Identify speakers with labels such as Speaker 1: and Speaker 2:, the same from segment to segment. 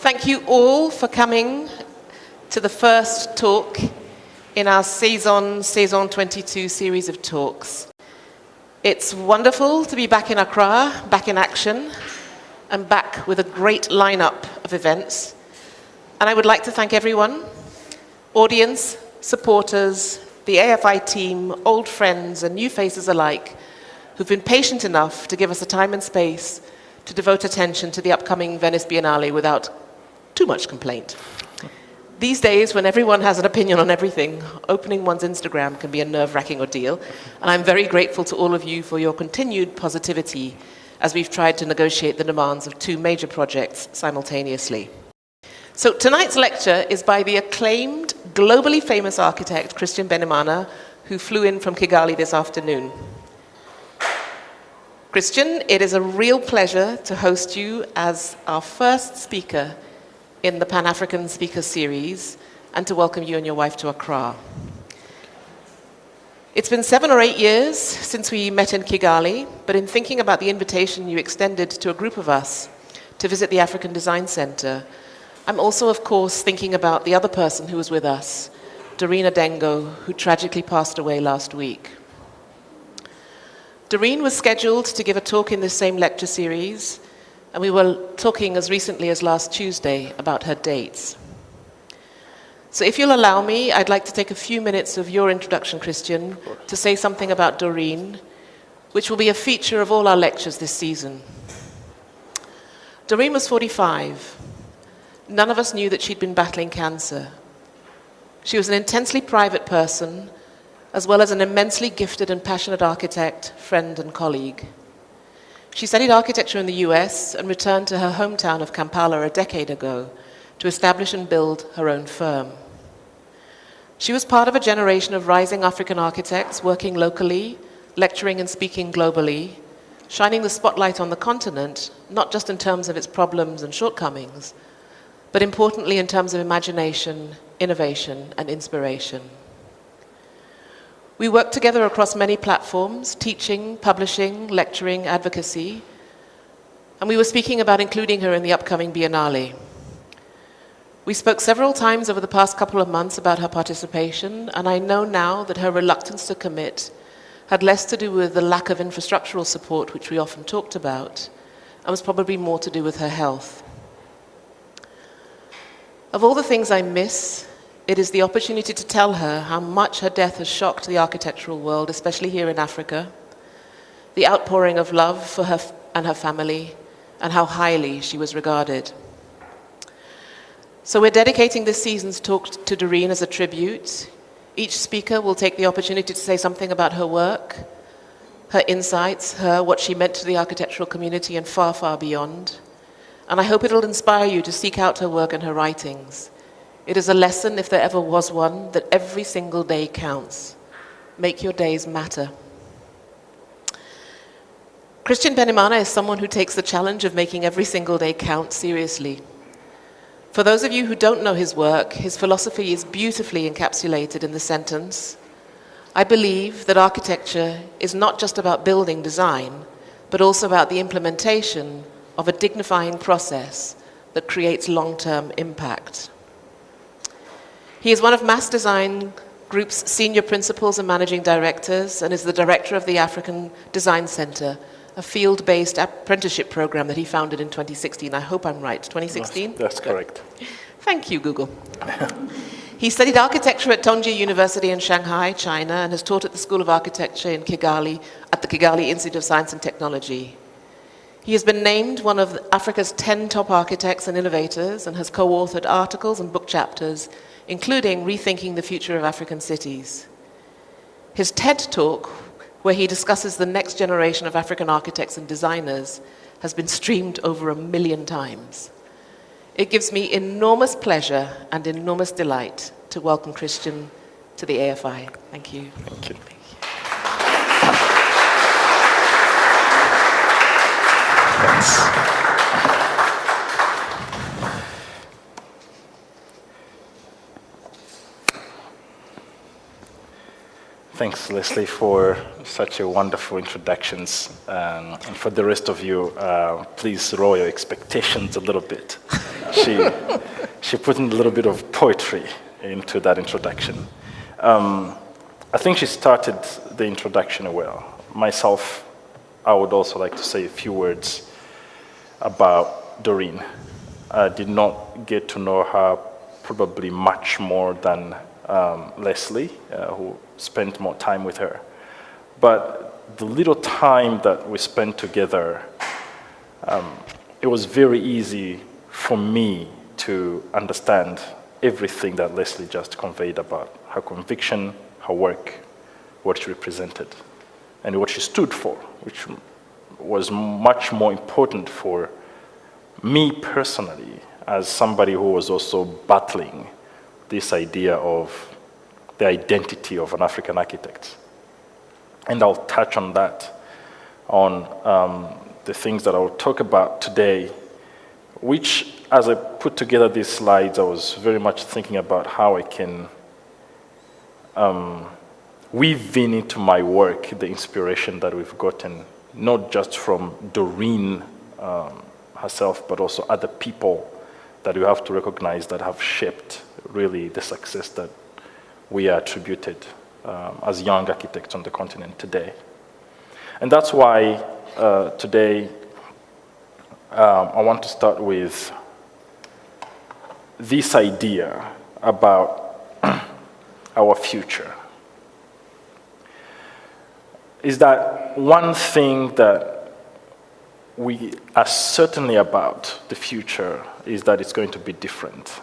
Speaker 1: Thank you all for coming to the first talk in our Saison 22 series of talks. It's wonderful to be back in Accra, back in action, and back with a great lineup of events. And I would like to thank everyone, audience, supporters, the AFI team, old friends and new faces alike, who've been patient enough to give us the time and space to devote attention to the upcoming Venice Biennale without too much complaint. These days, when everyone has an opinion on everything, opening one's Instagram can be a nerve-wracking ordeal, and I'm very grateful to all of you for your continued positivity as we've tried to negotiate the demands of two major projects simultaneously. So tonight's lecture is by the acclaimed, globally famous architect, Christian Benimana, who flew in from Kigali this afternoon. Christian, it is a real pleasure to host you as our first speaker in the Pan-African Speaker Series, and to welcome you and your wife to Accra. It's been 7 or 8 years since we met in Kigali, but in thinking about the invitation you extended to a group of us to visit the African Design Center, I'm also, of course, thinking about the other person who was with us, Doreen Adengo, who tragically passed away last week. Doreen was scheduled to give a talk in this same lecture series, and we were talking as recently as last Tuesday about her dates. So if you'll allow me, I'd like to take a few minutes of your introduction, Christian, to say something about Doreen, which will be a feature of all our lectures this season. Doreen was 45. None of us knew that she'd been battling cancer. She was an intensely private person, as well as an immensely gifted and passionate architect, friend, and colleague. She studied architecture in the US and returned to her hometown of Kampala a decade ago to establish and build her own firm. She was part of a generation of rising African architects working locally, lecturing and speaking globally, shining the spotlight on the continent, not just in terms of its problems and shortcomings, but importantly in terms of imagination, innovation, and inspiration. We worked together across many platforms, teaching, publishing, lecturing, advocacy, and we were speaking about including her in the upcoming Biennale. We spoke several times over the past couple of months about her participation, and I know now that her reluctance to commit had less to do with the lack of infrastructural support, which we often talked about, and was probably more to do with her health. Of all the things I miss, it is the opportunity to tell her how much her death has shocked the architectural world, especially here in Africa, the outpouring of love for her and her family, and how highly she was regarded. So we're dedicating this season's talk to Doreen as a tribute. Each speaker will take the opportunity to say something about her work, her insights, what she meant to the architectural community and far, far beyond. And I hope it'll inspire you to seek out her work and her writings. It is a lesson, if there ever was one, that every single day counts. Make your days matter. Christian Benimana is someone who takes the challenge of making every single day count seriously. For those of you who don't know his work, his philosophy is beautifully encapsulated in the sentence, "I believe that architecture is not just about building design, but also about the implementation of a dignifying process that creates long-term impact." He is one of Mass Design Group's senior principals and managing directors and is the director of the African Design Center, a field-based apprenticeship program that he founded in 2016. I hope I'm right, 2016?
Speaker 2: That's correct.
Speaker 1: Thank you, Google. He studied architecture at Tongji University in Shanghai, China, and has taught at the School of Architecture in Kigali, at the Kigali Institute of Science and Technology. He has been named one of Africa's 10 top architects and innovators and has co-authored articles and book chapters, including Rethinking the Future of African Cities. His TED Talk, where he discusses the next generation of African architects and designers, has been streamed over 1 million times. It gives me enormous pleasure and enormous delight to welcome Christian to the AFI. Thank you.
Speaker 2: Thank you. Thanks. Thanks, Leslie, for such a wonderful introductions. And for the rest of you, please lower your expectations a little bit. She put in a little bit of poetry into that introduction. I think she started the introduction well. Myself, I would also like to say a few words about Doreen. I did not get to know her probably much more than Leslie, who spent more time with her. But the little time that we spent together, it was very easy for me to understand everything that Leslie just conveyed about her conviction, her work, what she represented, and what she stood for, which was much more important for me personally, as somebody who was also battling this idea of the identity of an African architect. And I'll touch on that, on the things that I will talk about today, which, as I put together these slides, I was very much thinking about how I can weave in into my work the inspiration that we've gotten, not just from Doreen herself, but also other people that we have to recognize that have shaped really the success that we are attributed as young architects on the continent today. And that's why today I want to start with this idea about our future. Is that one thing that we are certainly about the future is that it's going to be different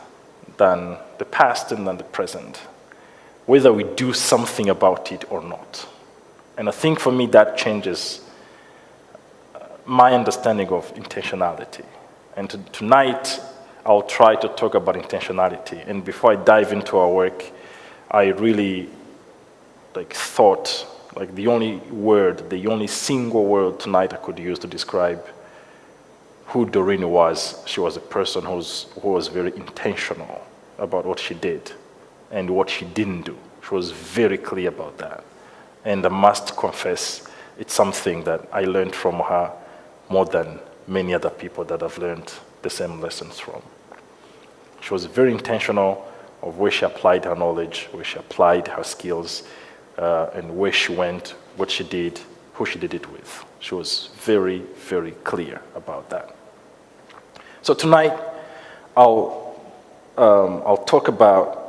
Speaker 2: than the past and than the present, whether we do something about it or not. And I think for me that changes my understanding of intentionality. And tonight I'll try to talk about intentionality. And before I dive into our work, I really thought the only single word tonight I could use to describe who Doreen was. She was a person who was very intentional about what she did and what she didn't do. She was very clear about that. And I must confess, it's something that I learned from her more than many other people that I've learned the same lessons from. She was very intentional of where she applied her knowledge, where she applied her skills, and where she went, what she did, who she did it with. She was very, very clear about that. So tonight, I'll talk about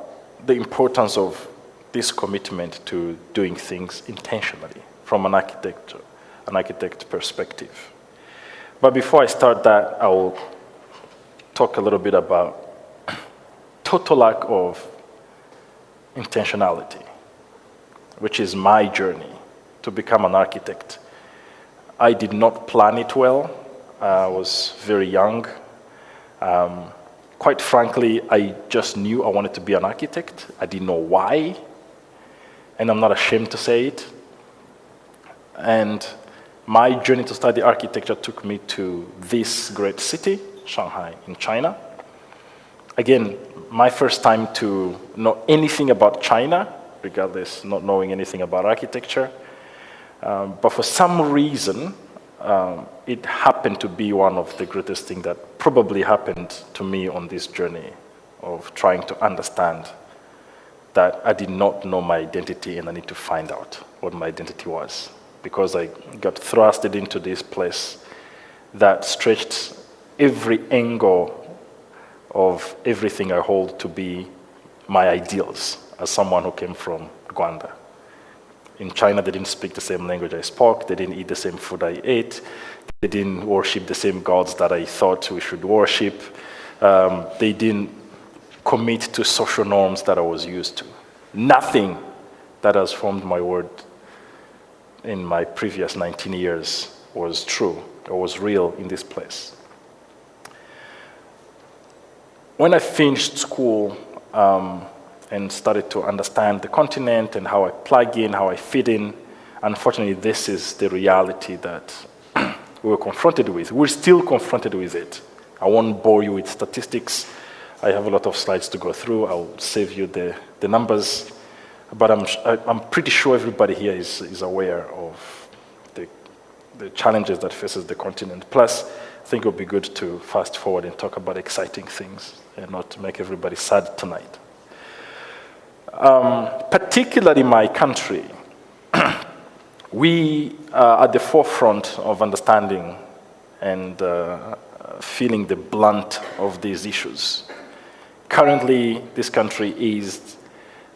Speaker 2: the importance of this commitment to doing things intentionally from an architect perspective. But before I start that, I will talk a little bit about total lack of intentionality, which is my journey to become an architect. I did not plan it well. I was very young. Quite frankly, I just knew I wanted to be an architect. I didn't know why, and I'm not ashamed to say it. And my journey to study architecture took me to this great city, Shanghai, in China. Again, my first time to know anything about China, regardless, not knowing anything about architecture. But for some reason, it happened to be one of the greatest things that probably happened to me on this journey of trying to understand that I did not know my identity and I need to find out what my identity was, because I got thrusted into this place that stretched every angle of everything I hold to be my ideals as someone who came from Rwanda. In China, they didn't speak the same language I spoke, they didn't eat the same food I ate, they didn't worship the same gods that I thought we should worship, they didn't commit to social norms that I was used to. Nothing that has formed my world in my previous 19 years was true or was real in this place. When I finished school and started to understand the continent and how I plug in, how I fit in, unfortunately, this is the reality that we were confronted with. We're still confronted with it. I won't bore you with statistics. I have a lot of slides to go through. I'll save you the numbers. but I'm pretty sure everybody here is aware of the challenges that faces the continent. Plus, I think it would be good to fast forward and talk about exciting things and not to make everybody sad tonight. Particularly my country, we are at the forefront of understanding and feeling the blunt of these issues. Currently, this country is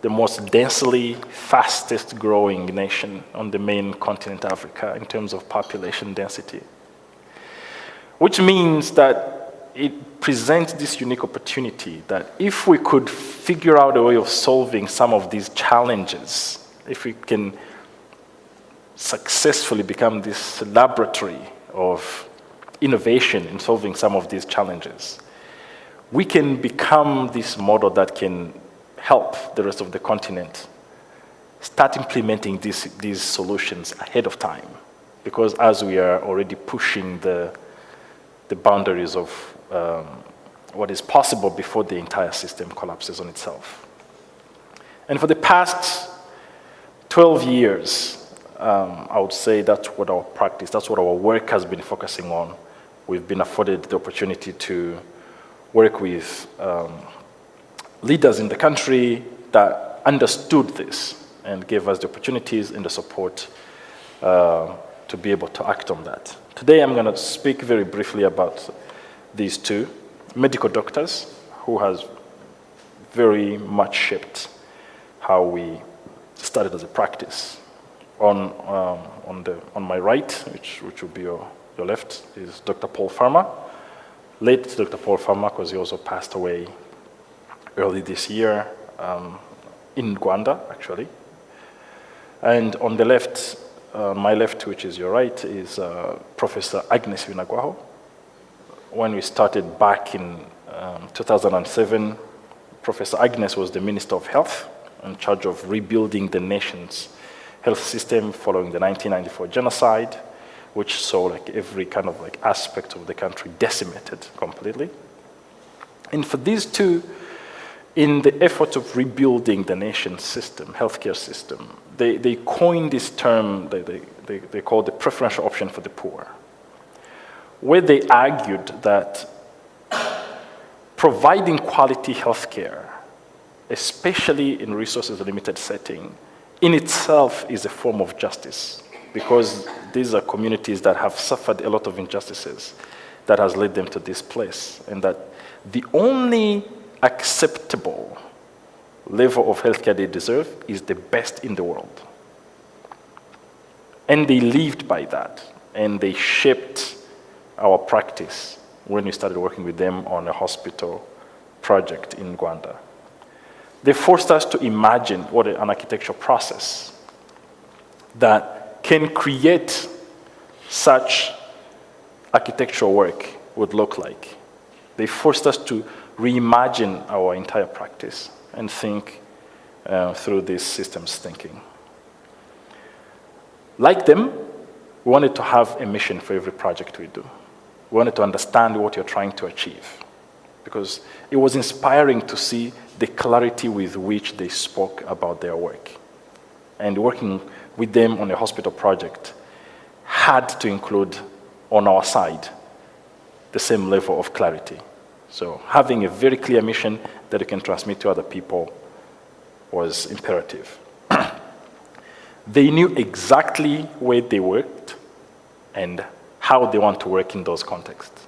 Speaker 2: the most densely, fastest growing nation on the main continent, Africa, in terms of population density. Which means that it presents this unique opportunity that if we could figure out a way of solving some of these challenges, if we can successfully become this laboratory of innovation in solving some of these challenges, we can become this model that can help the rest of the continent start implementing these solutions ahead of time. Because as we are already pushing the boundaries of what is possible before the entire system collapses on itself. And for the past 12 years, I would say that's what our practice, that's what our work has been focusing on. We've been afforded the opportunity to work with leaders in the country that understood this and gave us the opportunities and the support to be able to act on that. Today I'm going to speak very briefly about these two medical doctors who has very much shaped how we started as a practice. On my right, which will be your left, is Dr. Paul Farmer. Late Dr. Paul Farmer, because he also passed away early this year in Rwanda, actually. And on the left, my left, which is your right, is Professor Agnes Binagwaho. When we started back in 2007, Professor Agnes was the Minister of Health in charge of rebuilding the nation's health system following the 1994 genocide, which saw like every kind of like aspect of the country decimated completely. And for these two, in the effort of rebuilding the nation's system, healthcare system, they coined this term they called the preferential option for the poor, where they argued that providing quality healthcare, especially in resources-limited setting, in itself is a form of justice, because these are communities that have suffered a lot of injustices that has led them to this place, and that the only acceptable level of healthcare they deserve is the best in the world. And they lived by that, and they shaped our practice when we started working with them on a hospital project in Rwanda. They forced us to imagine what an architectural process that can create such architectural work would look like. They forced us to reimagine our entire practice and think through these systems thinking. Like them, we wanted to have a mission for every project we do. We wanted to understand what you're trying to achieve, because it was inspiring to see the clarity with which they spoke about their work. And working with them on a hospital project had to include, on our side, the same level of clarity. So having a very clear mission that you can transmit to other people was imperative. They knew exactly where they worked and how they want to work in those contexts.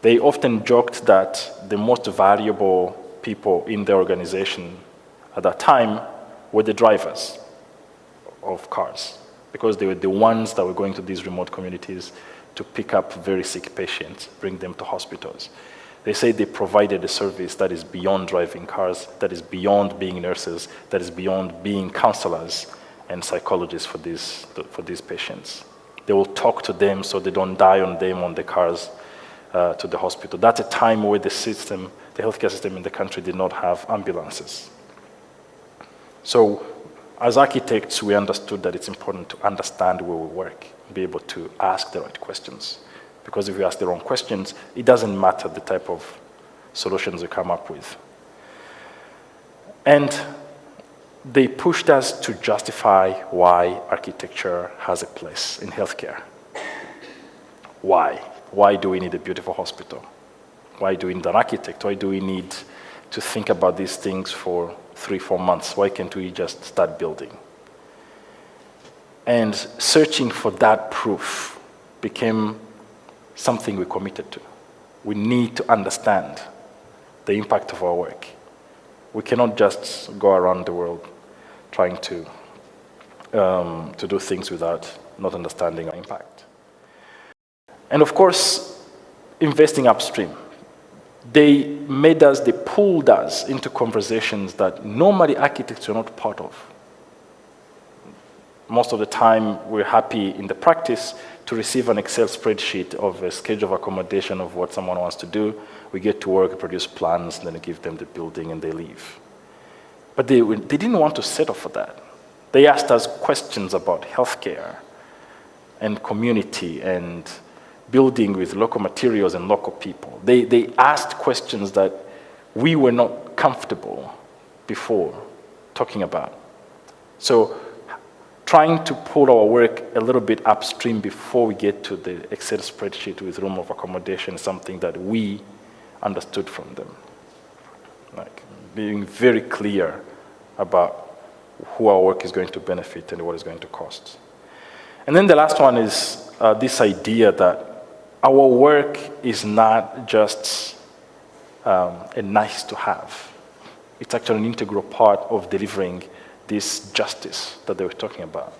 Speaker 2: They often joked that the most valuable people in the organization at that time were the drivers of cars, because they were the ones that were going to these remote communities to pick up very sick patients, bring them to hospitals. They say they provided a service that is beyond driving cars, that is beyond being nurses, that is beyond being counselors and psychologists for these patients. They will talk to them so they don't die on them on the cars to the hospital. That's a time where the healthcare system in the country did not have ambulances. So as architects, we understood that it's important to understand where we work, be able to ask the right questions. Because if you ask the wrong questions, it doesn't matter the type of solutions you come up with. And they pushed us to justify why architecture has a place in healthcare. Why? Why do we need a beautiful hospital? Why do we need an architect? Why do we need to think about these things for 3-4 months? Why can't we just start building? And searching for that proof became something we committed to. We need to understand the impact of our work. We cannot just go around the world trying to do things without not understanding our impact. And of course, investing upstream. They pulled us into conversations that normally architects are not part of. Most of the time, we're happy in the practice to receive an Excel spreadsheet of a schedule of accommodation of what someone wants to do. We get to work, produce plans, and then give them the building, and they leave. But they didn't want to settle for that. They asked us questions about healthcare and community and building with local materials and local people. They asked questions that we were not comfortable before talking about. So trying to pull our work a little bit upstream before we get to the Excel spreadsheet with room of accommodation is something that we understood from them. Like being very clear about who our work is going to benefit and what it's going to cost. And then the last one is this idea that our work is not just a nice to have. It's actually an integral part of delivering this justice that they were talking about.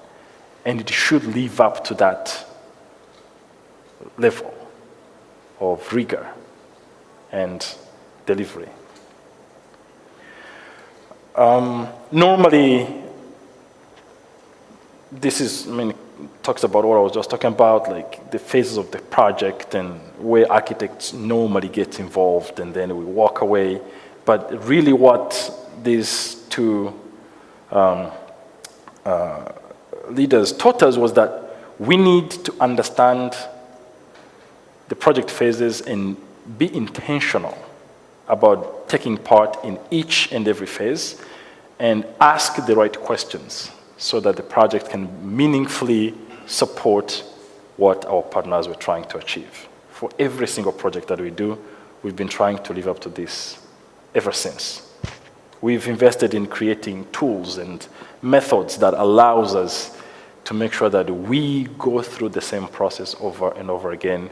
Speaker 2: And it should live up to that level of rigor and delivery. Normally, talks about what I was just talking about, like the phases of the project and where architects normally get involved, and then we walk away. But really what these two leaders taught us was that we need to understand the project phases and be intentional about taking part in each and every phase and ask the right questions so that the project can meaningfully support what our partners were trying to achieve. For every single project that we do, we've been trying to live up to this ever since. We've invested in creating tools and methods that allows us to make sure that we go through the same process over and over again,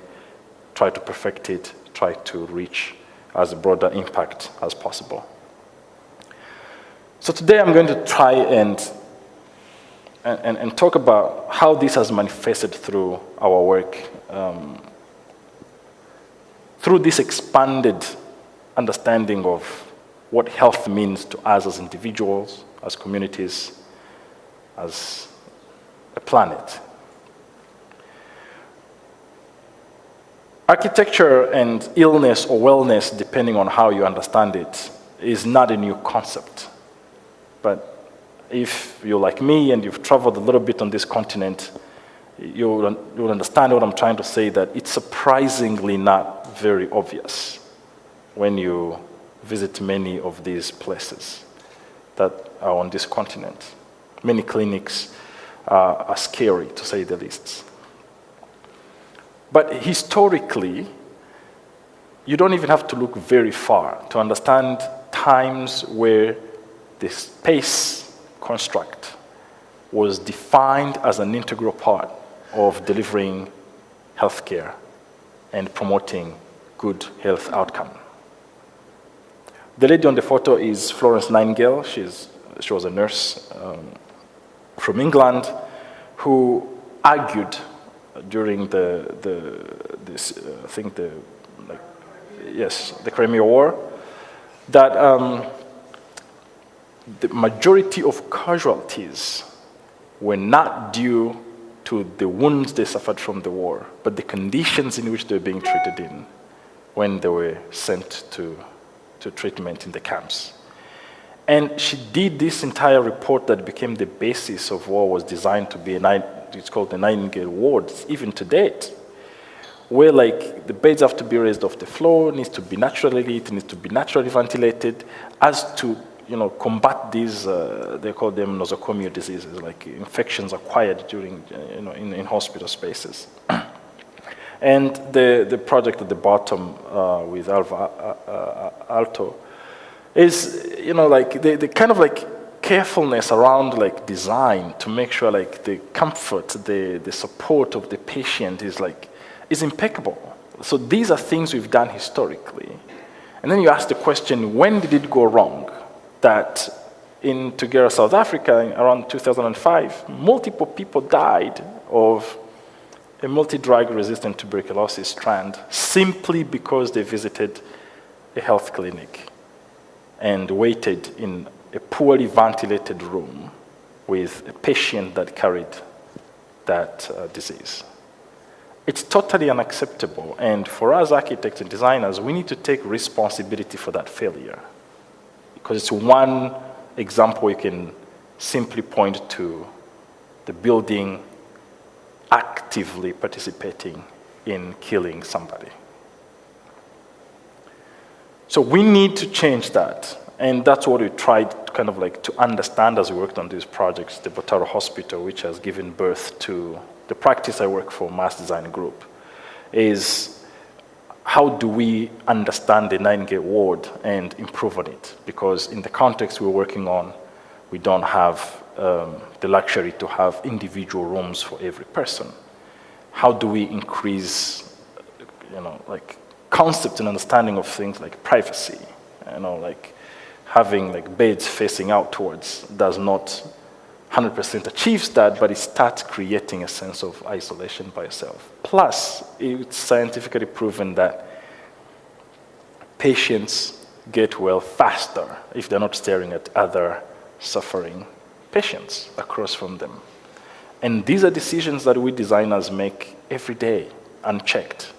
Speaker 2: try to perfect it, try to reach as broader impact as possible. So today I'm going to try and talk about how this has manifested through our work, through this expanded understanding of what health means to us as individuals, as communities, as a planet. Architecture and illness or wellness, depending on how you understand it, is not a new concept. But if you're like me and you've traveled a little bit on this continent, you'll understand what I'm trying to say, that it's surprisingly not very obvious when you visit many of these places that are on this continent. Many clinics are scary, to say the least. But historically, you don't even have to look very far to understand times where the space construct was defined as an integral part of delivering healthcare and promoting good health outcome. The lady on the photo is Florence Nightingale. She was a nurse from England who argued during the Crimea War, that the majority of casualties were not due to the wounds they suffered from the war, but the conditions in which they were being treated in when they were sent to treatment in the camps. And she did this entire report that became the basis of what was designed to be it's called the Nightingale wards, even to date, where like the beds have to be raised off the floor, needs to be naturally lit, needs to be naturally ventilated, as to combat these, they call them nosocomial diseases, like infections acquired during, in hospital spaces. And the project at the bottom with Alto is, like the kind of like carefulness around like design to make sure like the comfort, the support of the patient is impeccable. So these are things we've done historically. And then you ask the question, when did it go wrong? That in Tugera, South Africa, around 2005, multiple people died of a multi-drug resistant tuberculosis strand simply because they visited a health clinic and waited in a poorly ventilated room with a patient that carried that disease. It's totally unacceptable, and for us architects and designers, we need to take responsibility for that failure, because it's one example you can simply point to the building actively participating in killing somebody. So we need to change that, and that's what we tried kind of like to understand as we worked on these projects. The Botaro Hospital, which has given birth to the practice I work for, Mass Design Group, is how do we understand the 9-gate ward and improve on it? Because in the context we're working on, we don't have the luxury to have individual rooms for every person. How do we increase, like concept and understanding of things like privacy? Like having like beds facing outwards does not 100% achieves that, but it starts creating a sense of isolation by yourself. Plus, it's scientifically proven that patients get well faster if they're not staring at other suffering patients across from them. And these are decisions that we designers make every day, unchecked.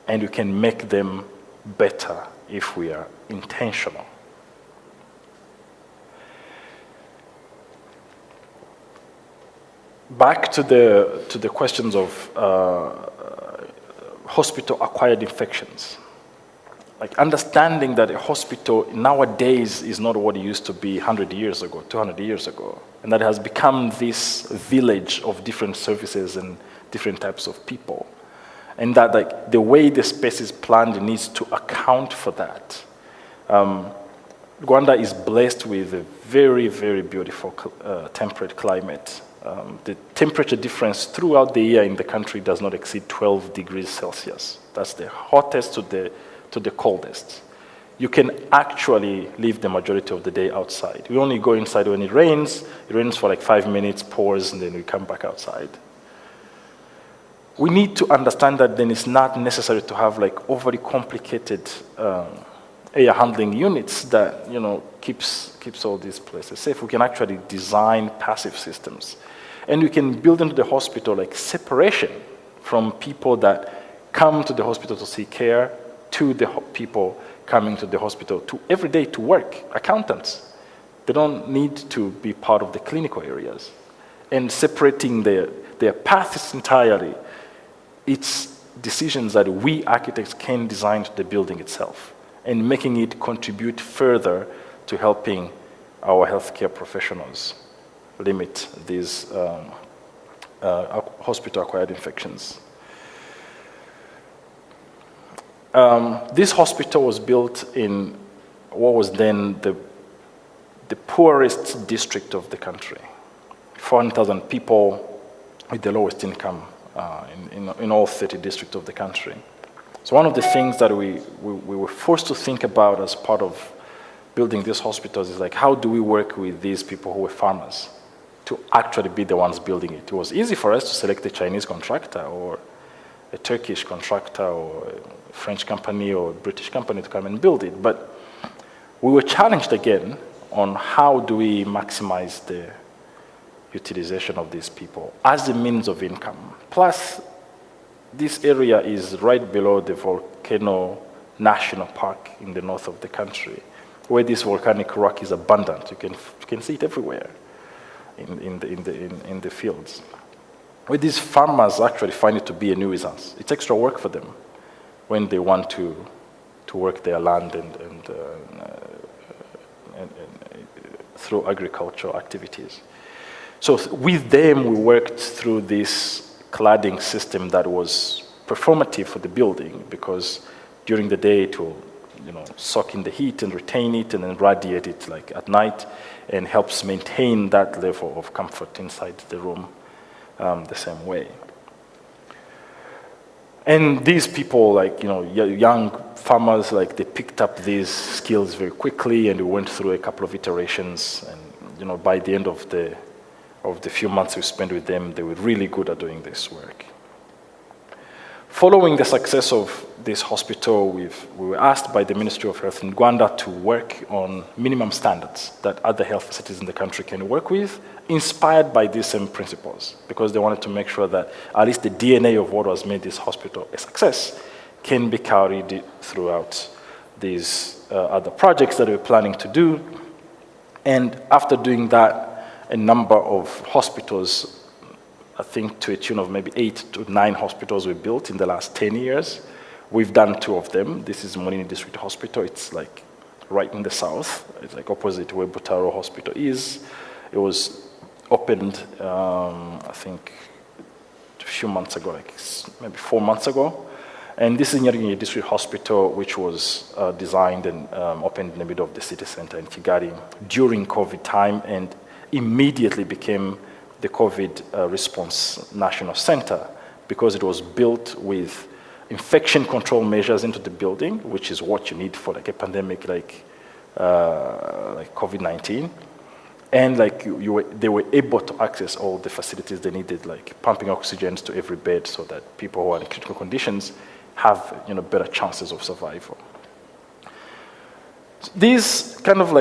Speaker 2: And we can make them better if we are intentional. Back to the questions of hospital-acquired infections. Like understanding that a hospital nowadays is not what it used to be 100 years ago, 200 years ago, and that it has become this village of different services and different types of people. And that like the way the space is planned needs to account for that. Rwanda is blessed with a very, very beautiful temperate climate. The temperature difference throughout the year in the country does not exceed 12 degrees Celsius. That's the hottest to the coldest. You can actually live the majority of the day outside. We only go inside when it rains. It rains for like 5 minutes, pours, and then we come back outside. We need to understand that then it's not necessary to have like overly complicated air handling units that keeps all these places safe. We can actually design passive systems, and we can build into the hospital like separation from people that come to the hospital to seek care to the people coming to the hospital to every day to work. Accountants, they don't need to be part of the clinical areas, and separating their paths entirely. It's decisions that we architects can design to the building itself, and making it contribute further to helping our healthcare professionals limit these hospital-acquired infections. This hospital was built in what was then the poorest district of the country. 400,000 people with the lowest income in all 30 districts of the country. So one of the things that we were forced to think about as part of building these hospitals is like, how do we work with these people who were farmers to actually be the ones building it? It was easy for us to select a Chinese contractor or a Turkish contractor or a French company or a British company to come and build it. But we were challenged again on how do we maximize the utilization of these people as a means of income. Plus, this area is right below the Volcano National Park in the north of the country, where this volcanic rock is abundant. You can see it everywhere in the fields. Where these farmers actually find it to be a nuisance. It's extra work for them when they want to work their land and through agricultural activities. So with them, we worked through this cladding system that was performative for the building, because during the day it will soak in the heat and retain it and then radiate it like at night, and helps maintain that level of comfort inside the room the same way. And these people, young farmers, they picked up these skills very quickly, and we went through a couple of iterations, and by the end of the few months we spent with them, they were really good at doing this work. Following the success of this hospital, we were asked by the Ministry of Health in Rwanda to work on minimum standards that other health facilities in the country can work with, inspired by these same principles, because they wanted to make sure that at least the DNA of what was made this hospital a success can be carried throughout these other projects that we're planning to do. And after doing that, a number of hospitals, I think to a tune of maybe 8 to 9 hospitals we built in the last 10 years. We've done 2 of them. This is Monini District Hospital. It's right in the south. It's opposite where Butaro Hospital is. It was opened, I think, a few months ago, maybe 4 months ago. And this is Nyarugenge District Hospital, which was designed and opened in the middle of the city center in Kigali during COVID time, and immediately became the COVID response national center, because it was built with infection control measures into the building, which is what you need for a pandemic like COVID-19. And they were able to access all the facilities they needed, like pumping oxygen to every bed, so that people who are in critical conditions have better chances of survival. These kind of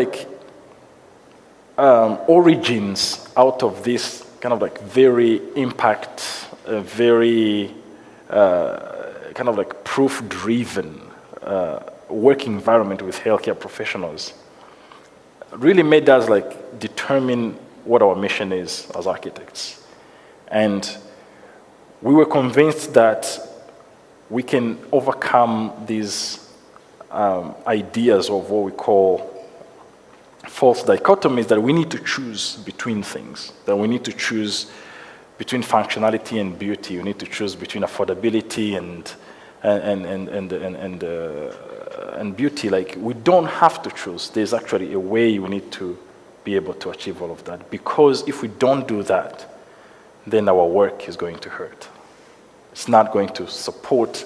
Speaker 2: origins out of this kind of very impact, very kind of proof-driven work environment with healthcare professionals really made us determine what our mission is as architects. And we were convinced that we can overcome these ideas of what we call false dichotomies, that we need to choose between things, that we need to choose between functionality and beauty, we need to choose between affordability and beauty. We don't have to choose. There's actually a way we need to be able to achieve all of that, because if we don't do that, then our work is going to hurt. It's not going to support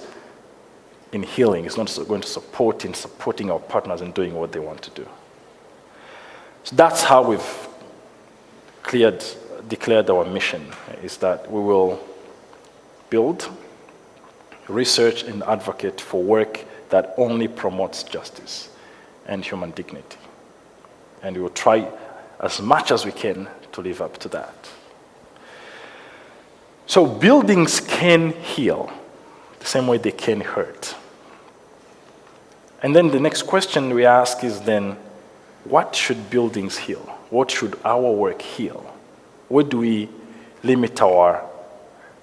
Speaker 2: in healing. It's not going to support in supporting our partners in doing what they want to do. So that's how we've declared our mission, is that we will build, research, and advocate for work that only promotes justice and human dignity. And we will try as much as we can to live up to that. So buildings can heal the same way they can hurt. And then the next question we ask is then, what should buildings heal? What should our work heal? Where do we limit our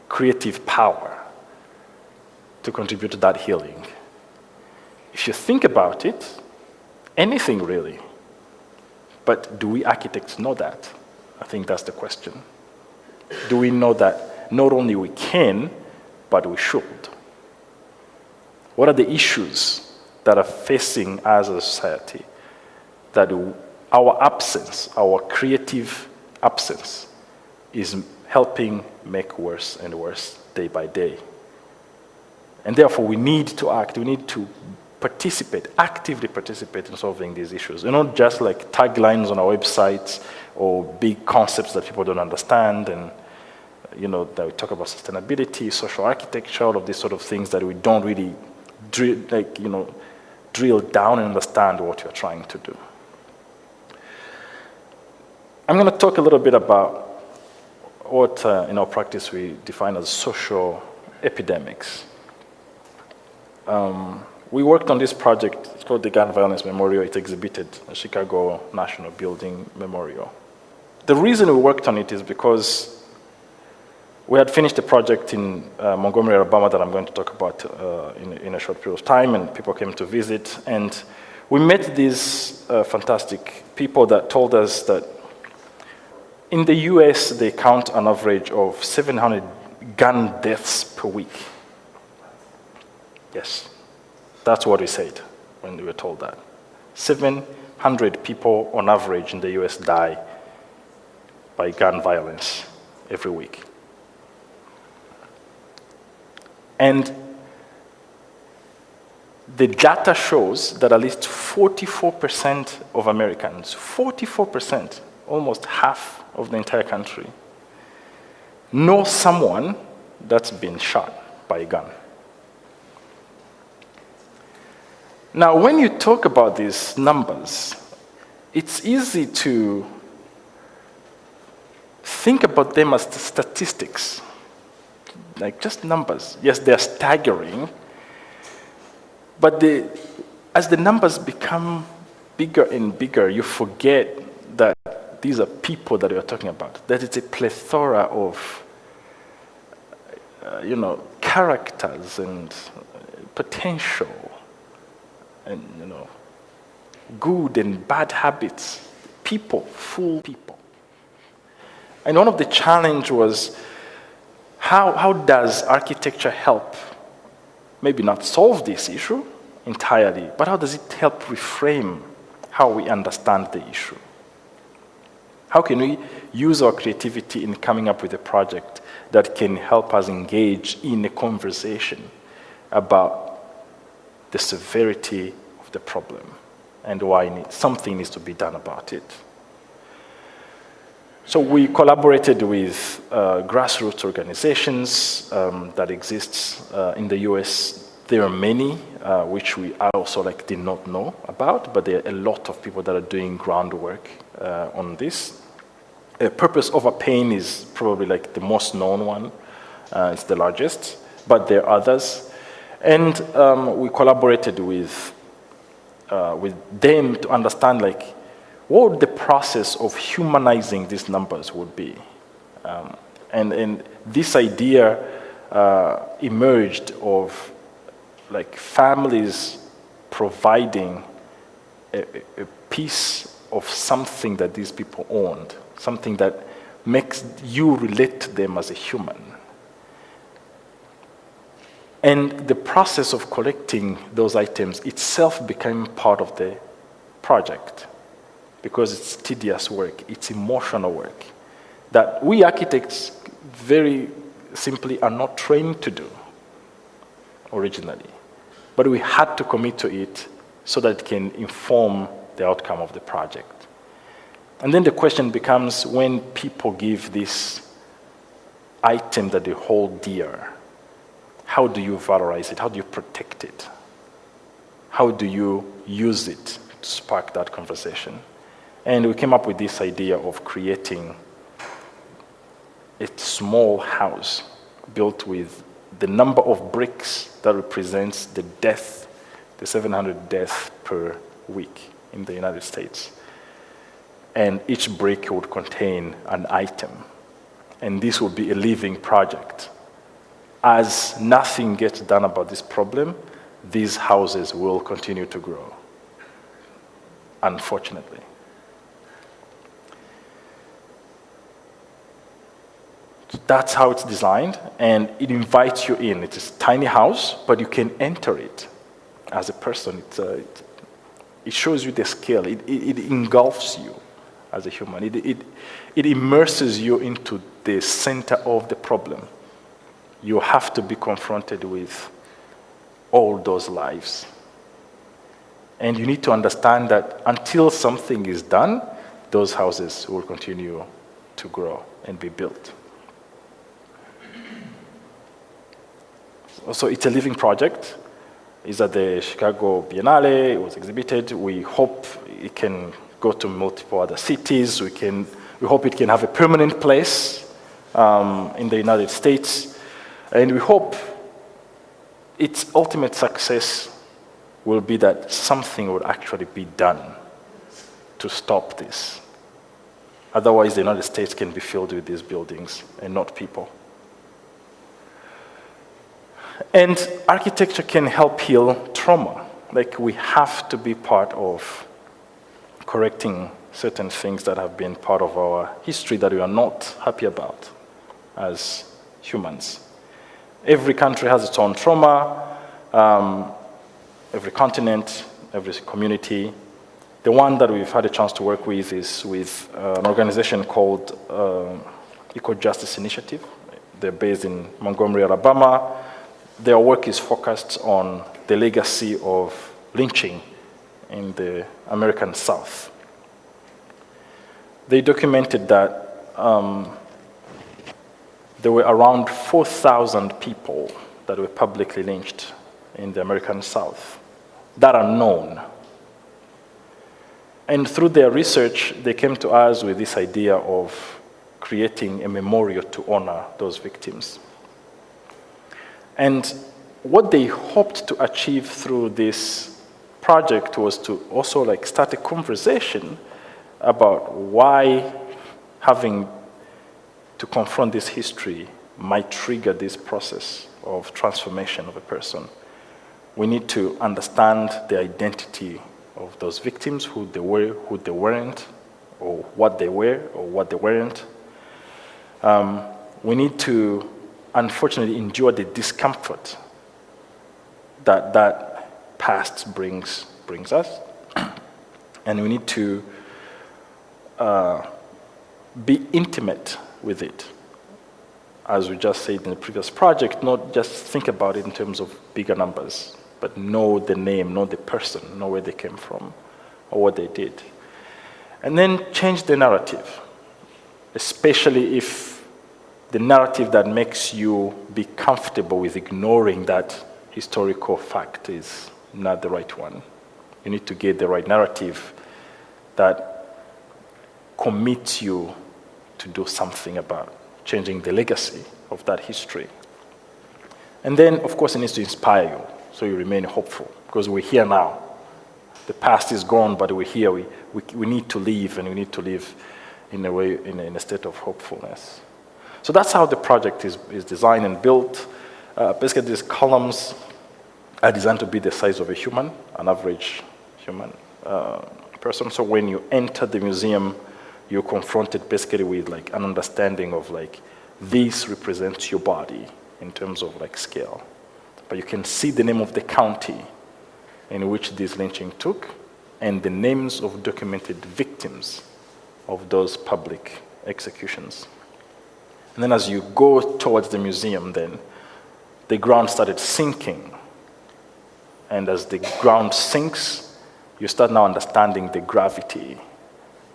Speaker 2: creative power to contribute to that healing? If you think about it, anything really. But do we architects know that? I think that's the question. Do we know that not only we can, but we should? What are the issues that are facing us as a society that our absence, our creative absence, is helping make worse and worse day by day? And therefore we need to act, we need to participate, actively participate in solving these issues. Not just taglines on our websites or big concepts that people don't understand, and that we talk about sustainability, social architecture, all of these sort of things that we don't really drill down and understand what we're trying to do. I'm going to talk a little bit about what in our practice we define as social epidemics. We worked on this project. It's called the Gun Violence Memorial. It's exhibited at Chicago National Building Memorial. The reason we worked on it is because we had finished a project in Montgomery, Alabama that I'm going to talk about in a short period of time, and people came to visit. And we met these fantastic people that told us that in the US, they count an average of 700 gun deaths per week. Yes, that's what we said when we were told that. 700 people on average in the US die by gun violence every week. And the data shows that at least 44% of Americans, 44%, almost half of the entire country, know someone that's been shot by a gun. Now, when you talk about these numbers, it's easy to think about them as statistics, like just numbers. Yes, they're staggering, but as the numbers become bigger and bigger, you forget that these are people that we are talking about, that it's a plethora of characters and potential and, good and bad habits, people, full people. And one of the challenge was, how does architecture help, maybe not solve this issue entirely, but how does it help reframe how we understand the issue? How can we use our creativity in coming up with a project that can help us engage in a conversation about the severity of the problem and why something needs to be done about it? So we collaborated with grassroots organizations that exist in the US. There are many which I also did not know about, but there are a lot of people that are doing groundwork on this. Purpose Over Pain is probably the most known one. It's the largest, but there are others. And we collaborated with them to understand what the process of humanizing these numbers would be. And this idea emerged of families providing a piece of something that these people owned, something that makes you relate to them as a human. And the process of collecting those items itself became part of the project, because it's tedious work, it's emotional work, that we architects very simply are not trained to do originally. But we had to commit to it so that it can inform the outcome of the project. And then the question becomes, when people give this item that they hold dear, how do you valorize it? How do you protect it? How do you use it to spark that conversation? And we came up with this idea of creating a small house built with the number of bricks that represents the 700 deaths per week in the United States. And each brick would contain an item. And this would be a living project. As nothing gets done about this problem, these houses will continue to grow, unfortunately. That's how it's designed, and it invites you in. It's a tiny house, but you can enter it as a person. It shows you the scale. It engulfs you as a human. It immerses you into the center of the problem. You have to be confronted with all those lives. And you need to understand that until something is done, those houses will continue to grow and be built. So it's a living project. It's at the Chicago Biennale. It was exhibited. We hope it can go to multiple other cities. We hope it can have a permanent place in the United States. And we hope its ultimate success will be that something will actually be done to stop this. Otherwise, the United States can be filled with these buildings and not people. And architecture can help heal trauma. We have to be part of correcting certain things that have been part of our history that we are not happy about as humans. Every country has its own trauma, every continent, every community. The one that we've had a chance to work with is with an organization called Equal Justice Initiative. They're based in Montgomery, Alabama. Their work is focused on the legacy of lynching in the American South. They documented that there were around 4,000 people that were publicly lynched in the American South that are known. And through their research, they came to us with this idea of creating a memorial to honor those victims. And what they hoped to achieve through this project was to also start a conversation about why having to confront this history might trigger this process of transformation of a person. We need to understand the identity of those victims, who they were, who they weren't, or what they were, or what they weren't. We need to, unfortunately, endure the discomfort that past brings us. And we need to be intimate with it. As we just said in the previous project, not just think about it in terms of bigger numbers, but know the name, know the person, know where they came from, or what they did. And then change the narrative, especially if the narrative that makes you be comfortable with ignoring that historical fact is not the right one. You need to get the right narrative that commits you to do something about changing the legacy of that history. And then, of course, it needs to inspire you, so you remain hopeful, because we're here now. The past is gone, but we're here. We need to live, and we need to live in a way, in a state of hopefulness. So that's how the project is designed and built. Basically, these columns are designed to be the size of a human, an average human person. So when you enter the museum, you're confronted basically with an understanding of this represents your body in terms of scale. But you can see the name of the county in which this lynching took and the names of documented victims of those public executions. And then as you go towards the museum, then the ground started sinking. And as the ground sinks, you start now understanding the gravity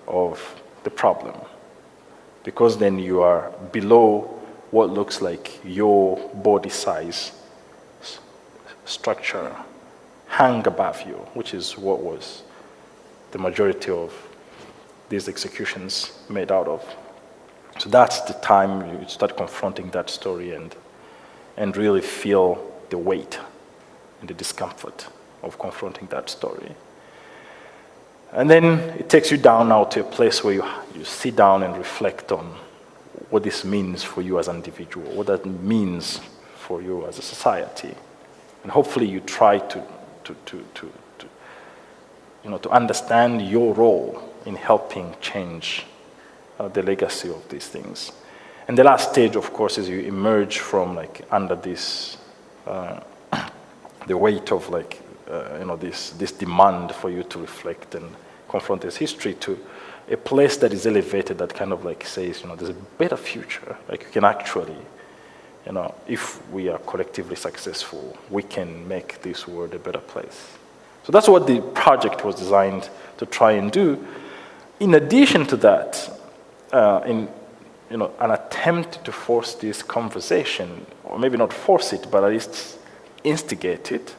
Speaker 2: of the problem. Because then you are below what looks like your body size structure hang above you, which is what was the majority of these executions made out of. So that's the time you start confronting that story and really feel the weight and the discomfort of confronting that story. And then it takes you down now to a place where you sit down and reflect on what this means for you as an individual, what that means for you as a society. And hopefully you try to understand your role in helping change the legacy of these things. And the last stage, of course, is you emerge from under this, the weight of this demand for you to reflect and confront this history to a place that is elevated that kind of says, there's a better future. You can actually, if we are collectively successful, we can make this world a better place. So that's what the project was designed to try and do. In addition to that, in an attempt to force this conversation, or maybe not force it, but at least instigate it,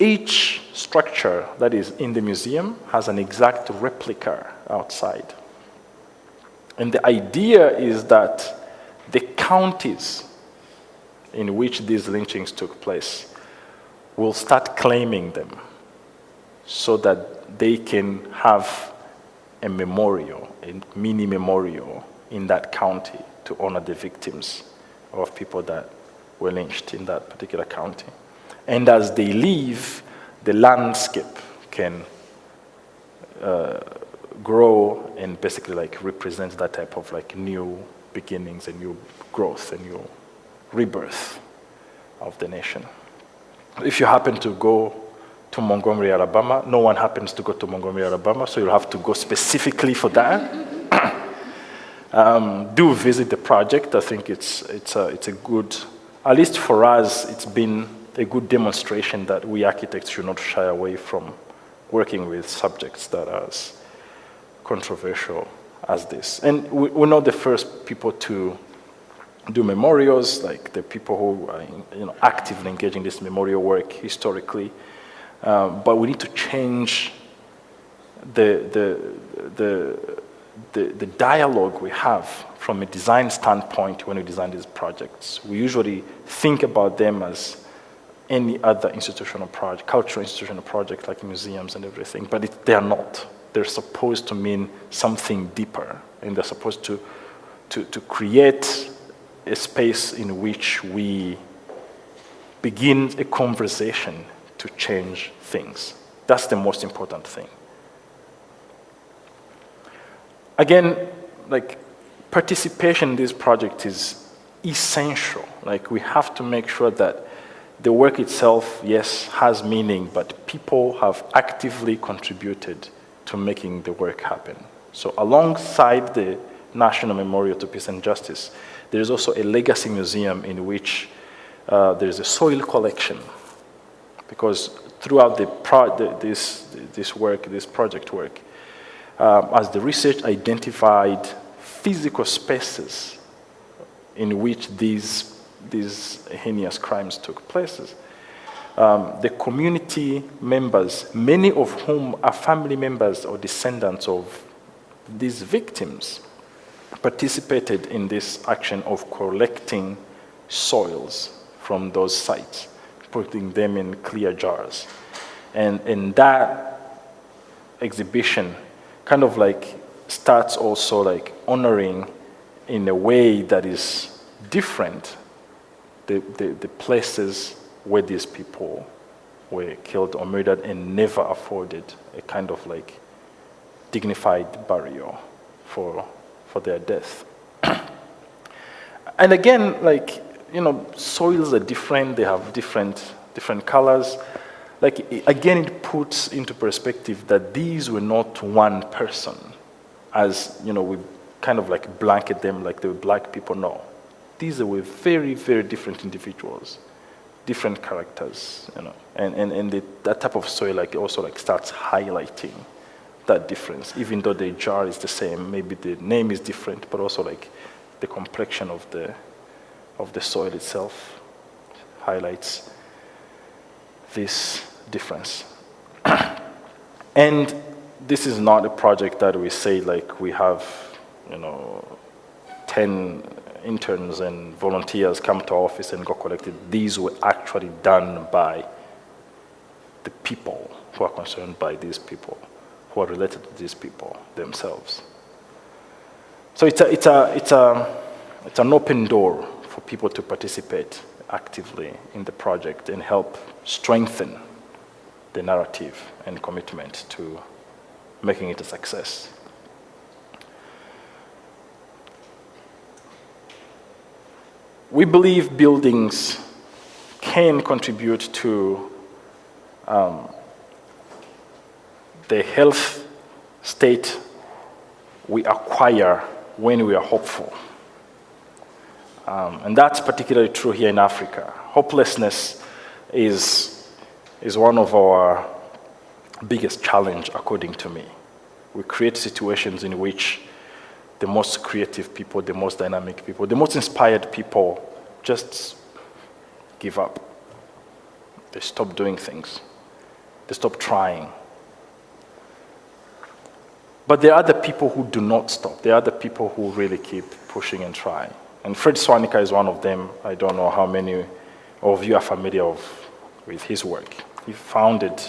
Speaker 2: each structure that is in the museum has an exact replica outside. And the idea is that the counties in which these lynchings took place will start claiming them so that they can have a memorial, a mini memorial in that county to honor the victims of people that were lynched in that particular county. And as they leave, the landscape can grow and basically like represent that type of like new beginnings and new growth and new rebirth of the nation. If you happen to go to Montgomery, Alabama, no one happens to go to Montgomery, Alabama, so you'll have to go specifically for that. Do visit the project. I think it's a good, at least for us, it's been a good demonstration that we architects should not shy away from working with subjects that are as controversial as this. And we're not the first people to do memorials, like the people who are actively engaged in this memorial work historically. But we need to change the dialogue we have from a design standpoint when we design these projects. We usually think about them as any other institutional project, cultural institutional project like museums and everything, but they are not. They're supposed to mean something deeper, and they're supposed to create a space in which we begin a conversation to change things. That's the most important thing. Again, like, participation in this project is essential. Like, we have to make sure that the work itself, yes, has meaning, but people have actively contributed to making the work happen. So alongside the National Memorial to Peace and Justice, there is also a legacy museum in which there is a soil collection, because throughout this project work, as the research identified physical spaces in which these heinous crimes took place, the community members, many of whom are family members or descendants of these victims, participated in this action of collecting soils from those sites, putting them in clear jars. And that exhibition kind of like starts also like honoring in a way that is different the places where these people were killed or murdered and never afforded a kind of like dignified burial for their death. And again, like, soils are different, they have different colors. Like, again, it puts into perspective that these were not one person, as, we kind of like blanket them like they were black people. No. These were very, very different individuals, different characters, and that type of soil like also like starts highlighting that difference, even though the jar is the same, maybe the name is different, but also like the complexion of the soil itself highlights this difference. And this is not a project that we say like we have, 10 interns and volunteers come to our office and go collect it. These were actually done by the people who are concerned by these people, who are related to these people themselves. So it's an open door for people to participate actively in the project and help strengthen the narrative and commitment to making it a success. We believe buildings can contribute to the health state we acquire when we are hopeful. And that's particularly true here in Africa. Hopelessness is one of our biggest challenge, according to me. We create situations in which the most creative people, the most dynamic people, the most inspired people just give up. They stop doing things. They stop trying. But there are other people who do not stop. There are other people who really keep pushing and trying. And Fred Swanica is one of them. I don't know how many of you are familiar with his work. He founded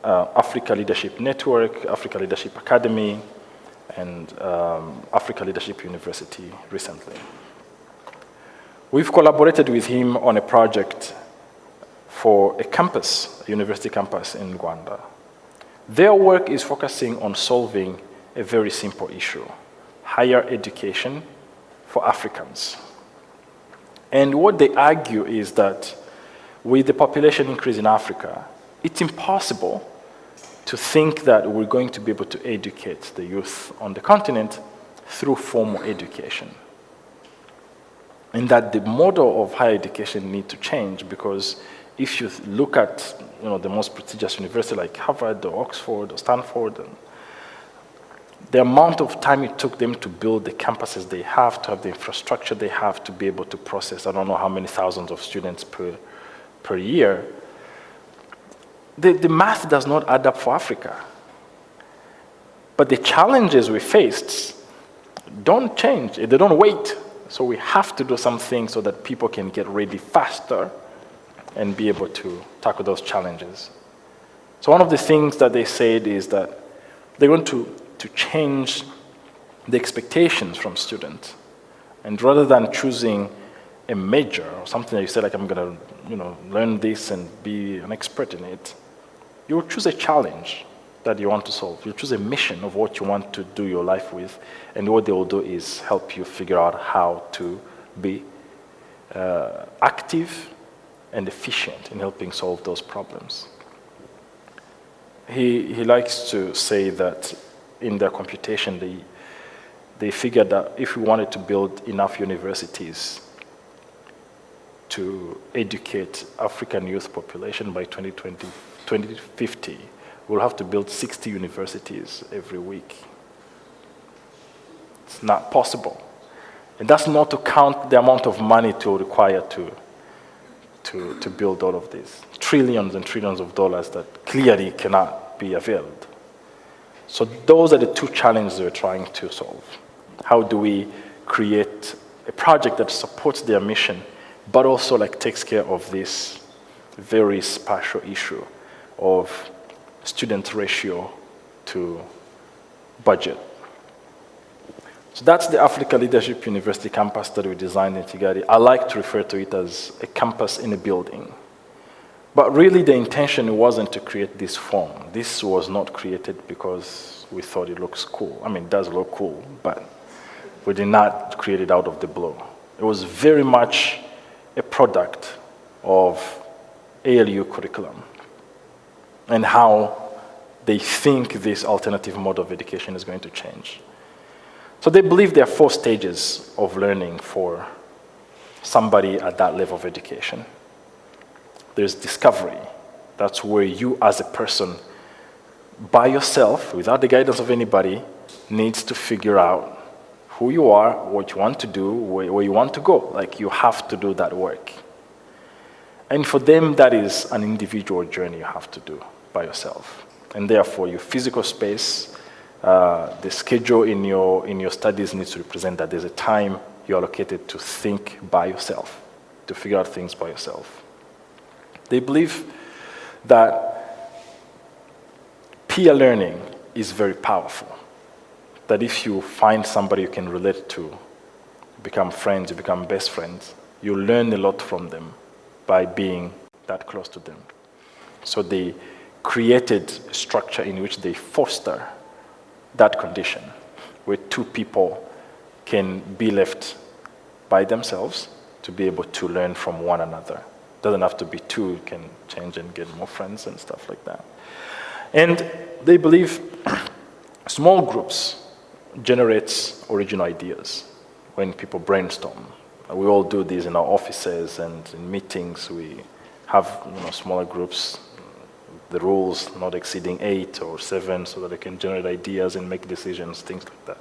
Speaker 2: Africa Leadership Network, Africa Leadership Academy, and Africa Leadership University recently. We've collaborated with him on a project for a campus, a university campus in Rwanda. Their work is focusing on solving a very simple issue: higher education for Africans. And what they argue is that with the population increase in Africa, it's impossible to think that we're going to be able to educate the youth on the continent through formal education. And that the model of higher education needs to change, because if you look at the most prestigious university like Harvard or Oxford or Stanford, and the amount of time it took them to build the campuses they have, to have the infrastructure they have to be able to process, I don't know how many thousands of students per year, the math does not add up for Africa. But the challenges we faced don't change, they don't wait. So we have to do something so that people can get ready faster and be able to tackle those challenges. So one of the things that they said is that they want to change the expectations from students. And rather than choosing a major or something that you say, like, I'm going to learn this and be an expert in it, you will choose a challenge that you want to solve. You choose a mission of what you want to do your life with, and what they will do is help you figure out how to be active and efficient in helping solve those problems. He likes to say that in their computation, they figured that if we wanted to build enough universities to educate African youth population by 2050, we'll have to build 60 universities every week. It's not possible. And that's not to count the amount of money to require to build all of this. Trillions and trillions of dollars that clearly cannot be availed. So those are the two challenges we're trying to solve. How do we create a project that supports their mission, but also takes care of this very special issue of student ratio to budget? So that's the Africa Leadership University campus that we designed in Kigali. I like to refer to it as a campus in a building. But really the intention wasn't to create this form. This was not created because we thought it looks cool. I mean, it does look cool, but we did not create it out of the blue. It was very much a product of ALU curriculum and how they think this alternative mode of education is going to change. So they believe there are 4 stages of learning for somebody at that level of education. There's discovery. That's where you as a person, by yourself, without the guidance of anybody, needs to figure out who you are, what you want to do, where you want to go. You have to do that work. And for them, that is an individual journey you have to do by yourself. And therefore, your physical space, the schedule in your studies needs to represent that there's a time you're allocated to think by yourself, to figure out things by yourself. They believe that peer learning is very powerful. That if you find somebody you can relate to, you become friends, you become best friends, you learn a lot from them by being that close to them. So they created a structure in which they foster that condition, where 2 people can be left by themselves to be able to learn from one another. It doesn't have to be 2, you can change and get more friends and stuff like that. And they believe small groups generates original ideas when people brainstorm. We all do this in our offices and in meetings. We have smaller groups, the rules not exceeding 8 or 7, so that they can generate ideas and make decisions, things like that.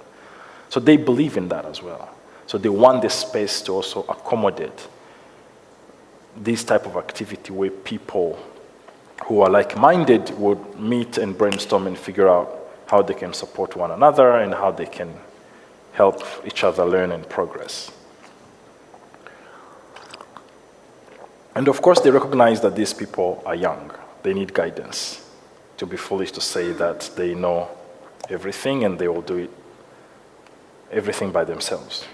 Speaker 2: So they believe in that as well. So they want this space to also accommodate this type of activity where people who are like-minded would meet and brainstorm and figure out how they can support one another and how they can help each other learn and progress. And of course, they recognize that these people are young. They need guidance. To be foolish to say that they know everything and they will do everything by themselves.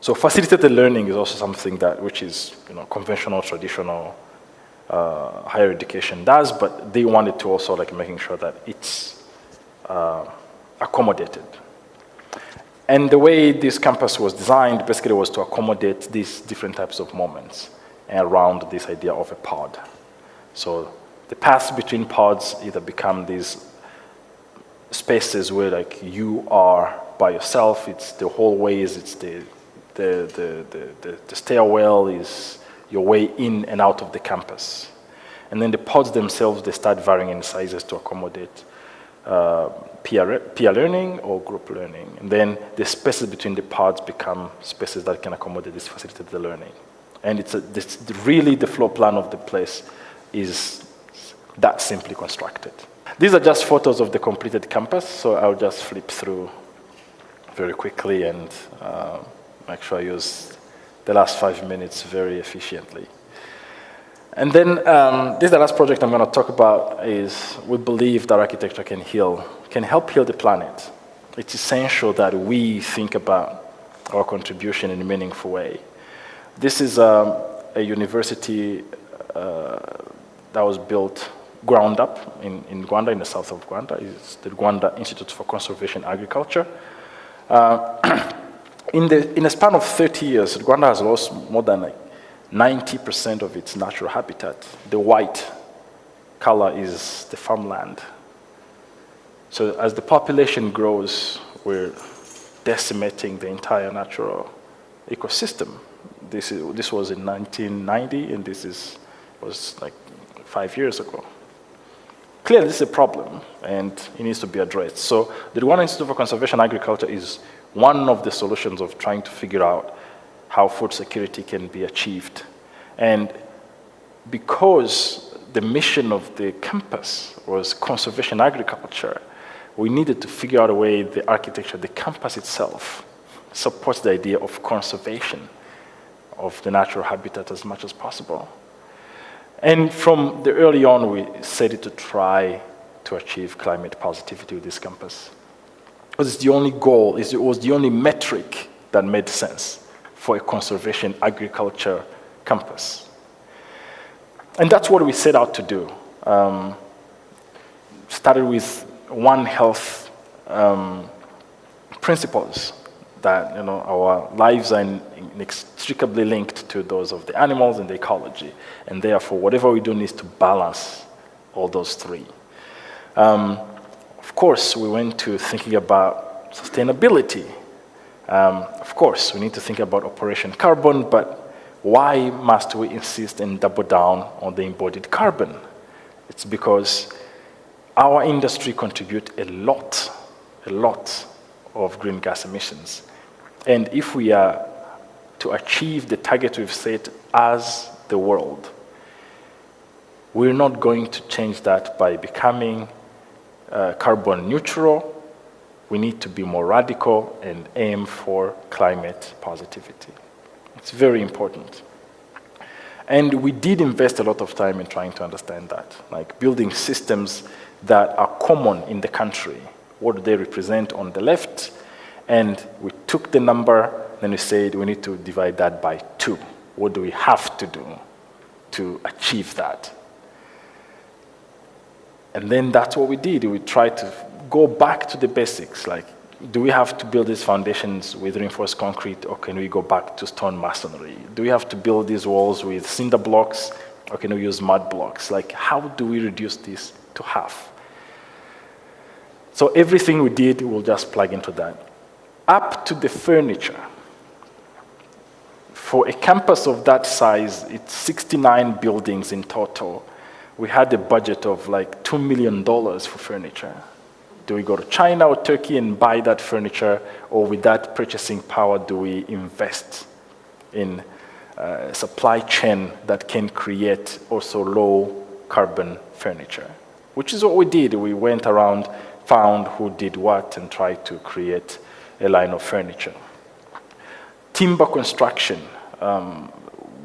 Speaker 2: So facilitated learning is also something which is conventional, traditional higher education does, but they wanted to also making sure that it's accommodated. And the way this campus was designed basically was to accommodate these different types of moments around this idea of a pod. So the paths between pods either become these spaces where like you are by yourself, it's the hallways, it's the stairwell is your way in and out of the campus. And then the pods themselves, they start varying in sizes to accommodate peer learning or group learning. And then the spaces between the pods become spaces that can accommodate this facilitated learning. And really the floor plan of the place is that simply constructed. These are just photos of the completed campus, so I'll just flip through very quickly and make sure I use the last 5 minutes very efficiently. And then this is the last project I'm going to talk about is we believe that architecture can help heal the planet. It's essential that we think about our contribution in a meaningful way. This is a university that was built ground up in Rwanda, in the south of Rwanda. It's the Rwanda Institute for Conservation Agriculture. In a span of 30 years, Rwanda has lost more than 90% of its natural habitat. The white color is the farmland. So as the population grows, we're decimating the entire natural ecosystem. This was in 1990, and was like 5 years ago. Clearly, this is a problem, and it needs to be addressed. So the Rwanda Institute for Conservation Agriculture is one of the solutions of trying to figure out how food security can be achieved. And because the mission of the campus was conservation agriculture, we needed to figure out a way the architecture, the campus itself, supports the idea of conservation of the natural habitat as much as possible. And from the early on, we set it to try to achieve climate positivity with this campus. Because it's the only goal, it was the only metric that made sense for a conservation agriculture campus. And that's what we set out to do. Started with One Health principles that our lives are inextricably linked to those of the animals and the ecology. And therefore, whatever we do needs to balance all those three. Of course, we went to thinking about sustainability. Of course, we need to think about Operation Carbon, but why must we insist and double down on the embodied carbon? It's because our industry contributes a lot of green gas emissions. And if we are to achieve the target we've set as the world, we're not going to change that by becoming carbon neutral. We need to be more radical and aim for climate positivity. It's very important. And we did invest a lot of time in trying to understand that, like building systems that are common in the country. What do they represent on the left? And we took the number, then we said we need to divide that by 2. What do we have to do to achieve that? And then that's what we did. We tried to go back to the basics, like, do we have to build these foundations with reinforced concrete, or can we go back to stone masonry? Do we have to build these walls with cinder blocks, or can we use mud blocks? Like, how do we reduce this to half? So everything we did, we'll just plug into that. Up to the furniture. For a campus of that size, it's 69 buildings in total. We had a budget of like $2 million for furniture. Do we go to China or Turkey and buy that furniture, or with that purchasing power, do we invest in a supply chain that can create also low carbon furniture? Which is what we did. We went around, found who did what, and tried to create a line of furniture. Timber construction.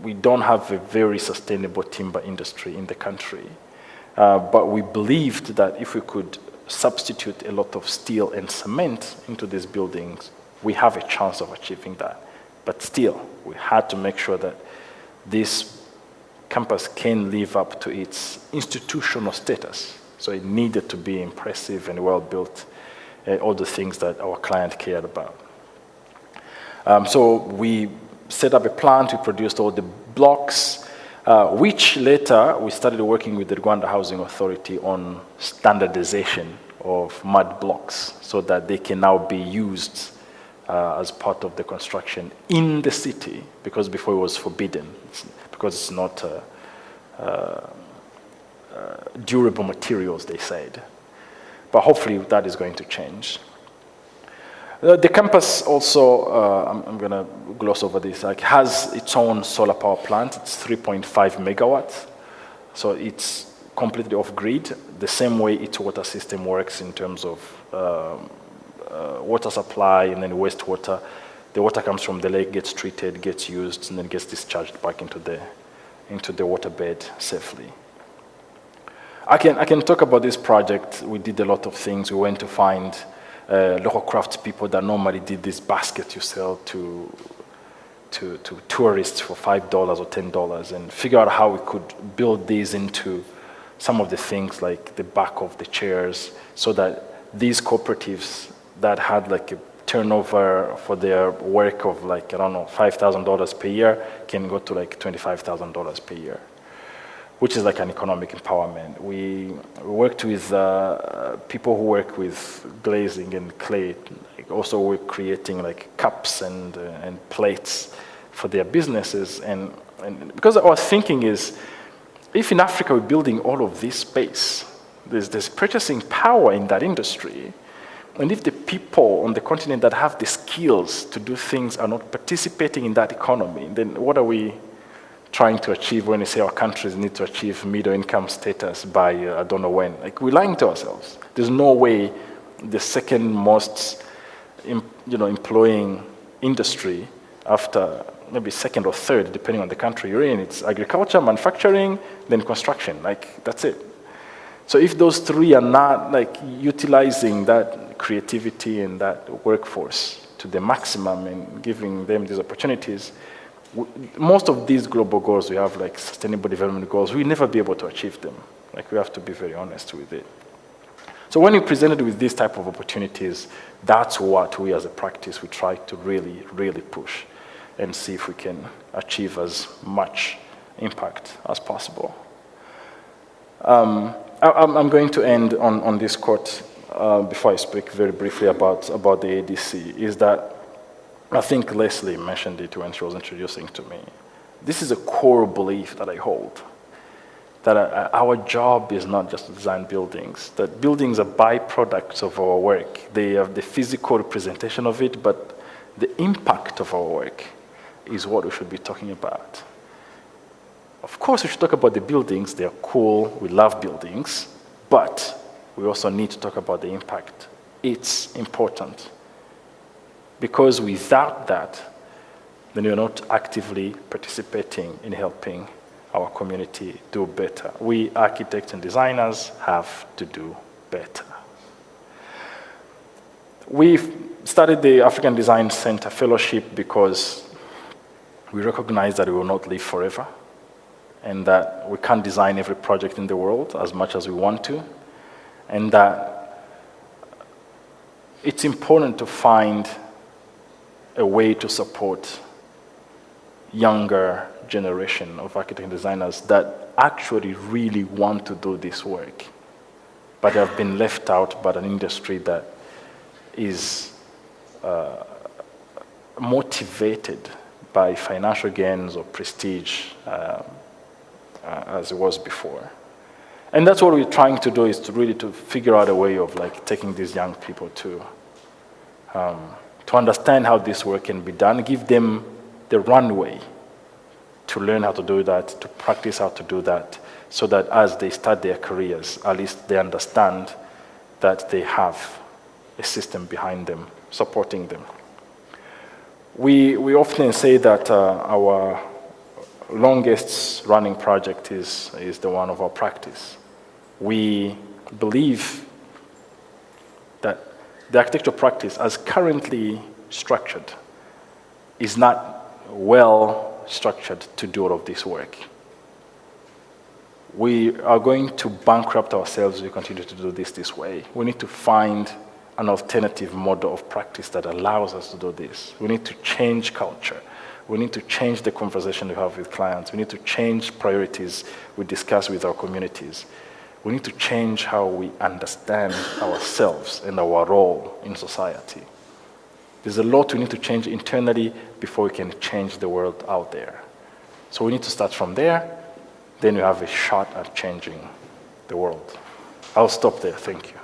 Speaker 2: We don't have a very sustainable timber industry in the country, but we believed that if we could substitute a lot of steel and cement into these buildings, we have a chance of achieving that. But still, we had to make sure that this campus can live up to its institutional status. So it needed to be impressive and well built all the things that our client cared about. So we set up a plant, we produced all the blocks, which later we started working with the Rwanda Housing Authority on standardization of mud blocks so that they can now be used as part of the construction in the city, because before it was forbidden, because it's not durable materials, they said. But hopefully that is going to change. The campus also, I'm going to gloss over this, has its own solar power plant. It's 3.5 megawatts. So it's completely off-grid, the same way its water system works in terms of water supply and then wastewater. The water comes from the lake, gets treated, gets used, and then gets discharged back into the waterbed safely. I can talk about this project. We did a lot of things. We went to find local crafts people that normally did this basket you sell to tourists for $5 or $10 and figure out how we could build these into some of the things like the back of the chairs so that these cooperatives that had like a turnover for their work of like, I don't know, $5,000 per year can go to like $25,000 per year, which is like an economic empowerment. We worked with people who work with glazing and clay. Also we're creating like cups and plates for their businesses. And because our thinking is, if in Africa we're building all of this space, there's purchasing power in that industry. And if the people on the continent that have the skills to do things are not participating in that economy, then what are we trying to achieve when we say our countries need to achieve middle income status by I don't know when? Like, we're lying to ourselves. There's no way the second most employing industry after maybe second or third, depending on the country you're in, it's agriculture, manufacturing, then construction. Like, that's it. So if those three are not like utilizing that creativity and that workforce to the maximum and giving them these opportunities, most of these global goals we have, like sustainable development goals, we'll never be able to achieve them. Like, we have to be very honest with it. So when you're presented with these type of opportunities, that's what we as a practice, we try to really, really push and see if we can achieve as much impact as possible. I'm going to end on this quote before I speak very briefly about the ADC, is that I think Leslie mentioned it when she was introducing to me. This is a core belief that I hold, that our job is not just to design buildings, that buildings are byproducts of our work. They have the physical representation of it, but the impact of our work is what we should be talking about. Of course, we should talk about the buildings. They're cool. We love buildings. But we also need to talk about the impact. It's important. Because without that, then you're not actively participating in helping our community do better. We architects and designers have to do better. We've started the African Design Center Fellowship because we recognize that we will not live forever and that we can't design every project in the world as much as we want to, and that it's important to find a way to support younger generation of architects and designers that actually really want to do this work, but have been left out by an industry that is motivated by financial gains or prestige as it was before. And that's what we're trying to do, is to really to figure out a way of like taking these young people to understand how this work can be done, give them the runway to learn how to do that, to practice how to do that, so that as they start their careers, at least they understand that they have a system behind them, supporting them. We often say that our longest running project is the one of our practice. We believe that the architectural practice, as currently structured, is not well structured to do all of this work. We are going to bankrupt ourselves if we continue to do this way. We need to find an alternative model of practice that allows us to do this. We need to change culture. We need to change the conversation we have with clients. We need to change priorities we discuss with our communities. We need to change how we understand ourselves and our role in society. There's a lot we need to change internally before we can change the world out there. So we need to start from there, then we have a shot at changing the world. I'll stop there, thank you.